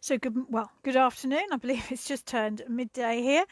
So good afternoon. I believe it's just turned midday here.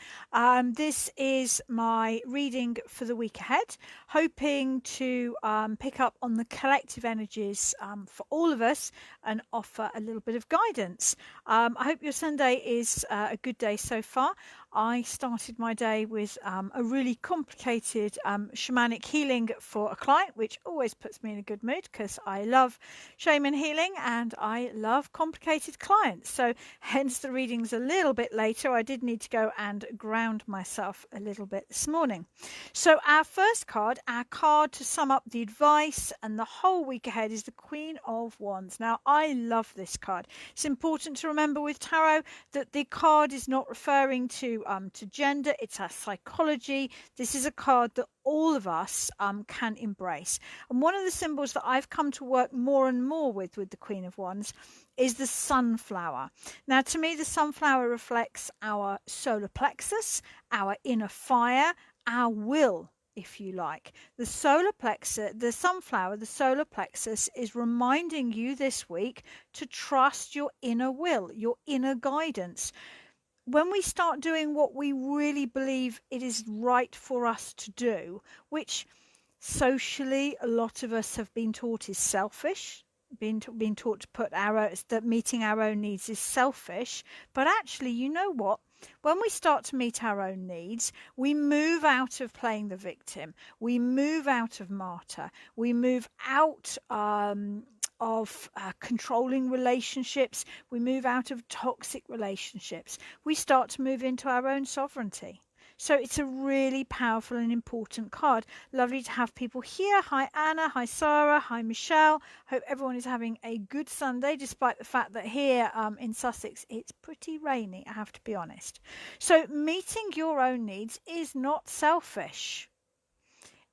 This is my reading for the week ahead, hoping to pick up on the collective energies for all of us and offer a little bit of guidance. I hope your Sunday is a good day so far. I started my day with a really complicated shamanic healing for a client, which always puts me in a good mood because I love shaman healing and I love complicated clients. So hence the reading's a little bit later. I did need to go and ground myself a little bit this morning. So our first card, our card to sum up the advice and the whole week ahead, is the Queen of Wands. Now, I love this card. It's important to remember with tarot that the card is not referring to gender. It's our psychology. This is a card that all of us can embrace. And one of the symbols that I've come to work more and more with the Queen of Wands is the sunflower. Now, to me, the sunflower reflects our solar plexus, our inner fire, our will, if you like. The solar plexus, the sunflower, the solar plexus is reminding you this week to trust your inner will, your inner guidance. When we start doing what we really believe it is right for us to do, which socially a lot of us have been taught is selfish, been taught to put that meeting our own needs is selfish, but actually, you know what? When we start to meet our own needs, we move out of playing the victim. We move out of martyr. We move out of controlling relationships. We move out of toxic relationships. We start to move into our own sovereignty. So it's a really powerful and important card. Lovely to have people here. Hi Anna, hi Sarah, hi Michelle. Hope everyone is having a good Sunday, despite the fact that here in Sussex it's pretty rainy, I have to be honest. So meeting your own needs is not selfish.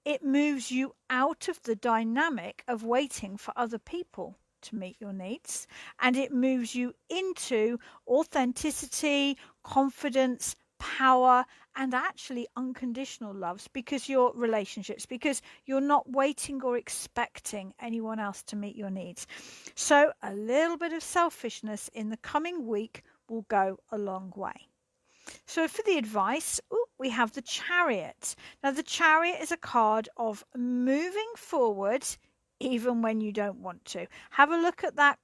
It moves you out of the dynamic of waiting for other people to meet your needs, and it moves you into authenticity, confidence, power, and actually unconditional loves because you're not waiting or expecting anyone else to meet your needs. So a little bit of selfishness in the coming week will go a long way. So for the advice, we have the Chariot. Now the Chariot is a card of moving forward even when you don't want to. Have a look at that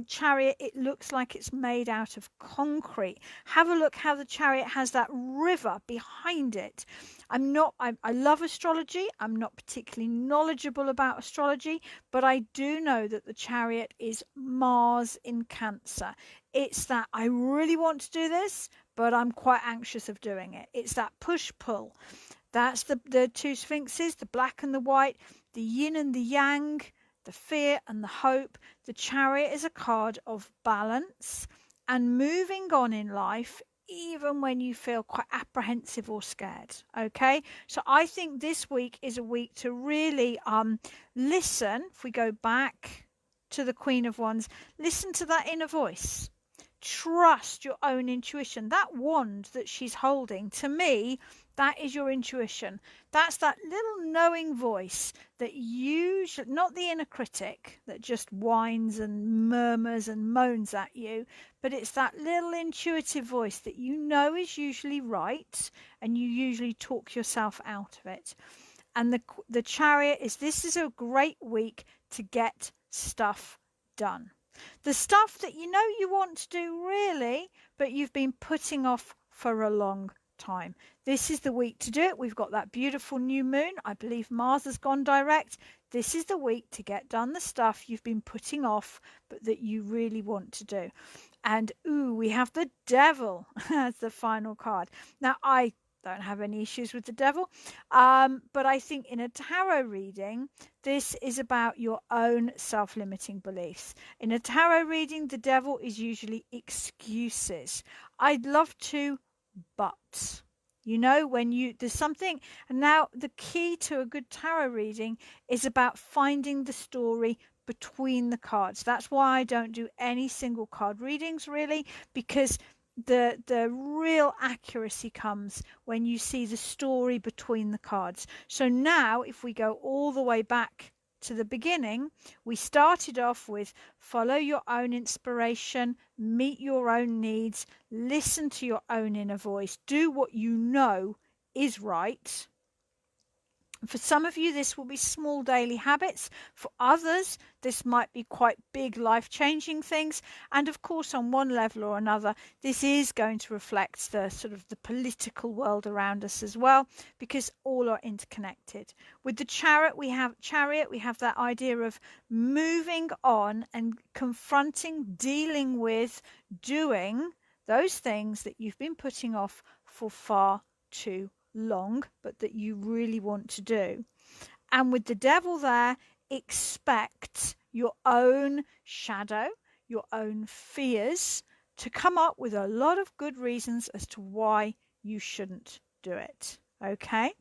chariot. It looks like it's made out of concrete. Have a look how the chariot has that river behind it. I love astrology. I'm not particularly knowledgeable about astrology, but I do know that the chariot is Mars in Cancer. It's that I really want to do this, but I'm quite anxious of doing it. It's that push-pull. That's the two sphinxes, the black and the white, the yin and the yang, the fear and the hope. The chariot is a card of balance and moving on in life, even when you feel quite apprehensive or scared. Okay, so I think this week is a week to really listen. If we go back to the Queen of Wands, listen to that inner voice. Trust your own intuition. That wand that she's holding, to me, that is your intuition. That's that little knowing voice that usually, not the inner critic that just whines and murmurs and moans at you, but it's that little intuitive voice that you know is usually right and you usually talk yourself out of it. And the chariot this is a great week to get stuff done. The stuff that you know you want to do really, but you've been putting off for a long time. This is the week to do it. We've got that beautiful new moon. I believe Mars has gone direct. This is the week to get done the stuff you've been putting off, but that you really want to do. And we have the Devil as the final card. Now, I don't have any issues with the devil, but I think in a tarot reading this is about your own self-limiting beliefs. In a tarot reading, the devil is usually excuses. I'd love to, but when there's something. And now the key to a good tarot reading is about finding the story between the cards. That's why I don't do any single card readings really, because the real accuracy comes when you see the story between the cards. So now if we go all the way back to the beginning, we started off with follow your own inspiration, meet your own needs, listen to your own inner voice, do what you know is right. For some of you, this will be small daily habits. For others, this might be quite big life-changing things. And of course, on one level or another, this is going to reflect the sort of the political world around us as well, because all are interconnected. With the chariot, we have that idea of moving on and confronting, dealing with, doing those things that you've been putting off for far too long, but that you really want to do. And with the devil there, expect your own shadow, your own fears to come up with a lot of good reasons as to why you shouldn't do it. Okay?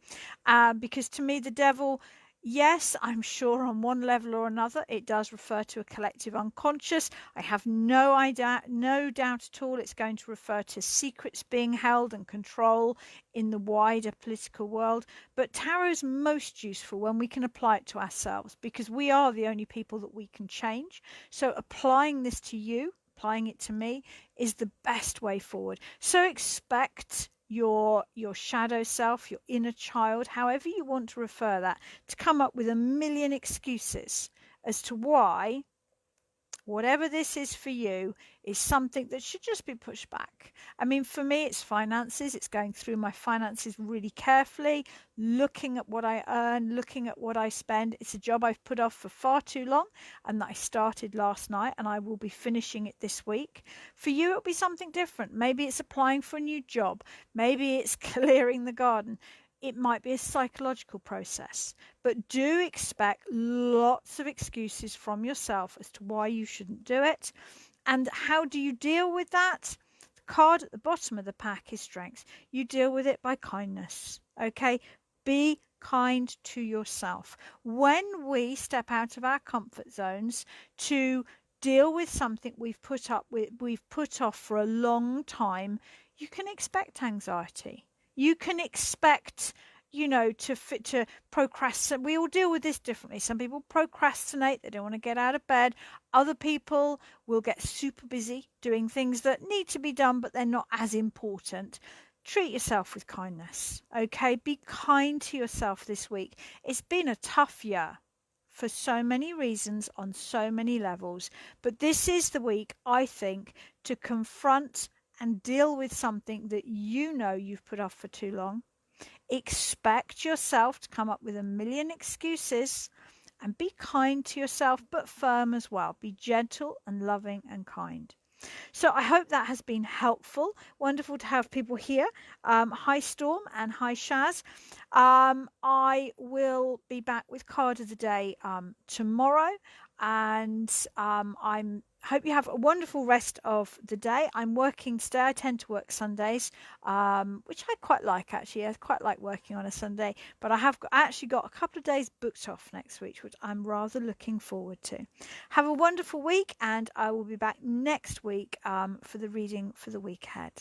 Because to me, the devil, yes, I'm sure on one level or another, it does refer to a collective unconscious. I have no doubt at all it's going to refer to secrets being held and control in the wider political world. But tarot is most useful when we can apply it to ourselves, because we are the only people that we can change. So applying this to you, applying it to me, is the best way forward. So expect your shadow self, your inner child, however you want to refer that, to come up with a million excuses as to why whatever this is for you is something that should just be pushed back. I mean, for me, it's finances. It's going through my finances really carefully, looking at what I earn, looking at what I spend. It's a job I've put off for far too long and that I started last night, and I will be finishing it this week. For you, it'll be something different. Maybe it's applying for a new job. Maybe it's clearing the garden. It might be a psychological process, but do expect lots of excuses from yourself as to why you shouldn't do it. And how do you deal with that? The card at the bottom of the pack is strength. You deal with it by kindness. Okay? Be kind to yourself. When we step out of our comfort zones to deal with something we've put off for a long time, you can expect anxiety. You can expect, to procrastinate. We all deal with this differently. Some people procrastinate. They don't want to get out of bed. Other people will get super busy doing things that need to be done, but they're not as important. Treat yourself with kindness, okay? Be kind to yourself this week. It's been a tough year for so many reasons on so many levels, but this is the week, I think, to confront and deal with something that you know you've put off for too long. Expect yourself to come up with a million excuses, and be kind to yourself, but firm as well. Be gentle and loving and kind. So I hope that has been helpful. Wonderful to have people here. Hi Storm and hi Shaz. I will be back with card of the day tomorrow, and I'm hope you have a wonderful rest of the day. I'm working today. I tend to work Sundays, which I quite like actually. I quite like working on a Sunday, but I have actually got a couple of days booked off next week, which I'm rather looking forward to. Have a wonderful week, and I will be back next week for the reading for the week ahead.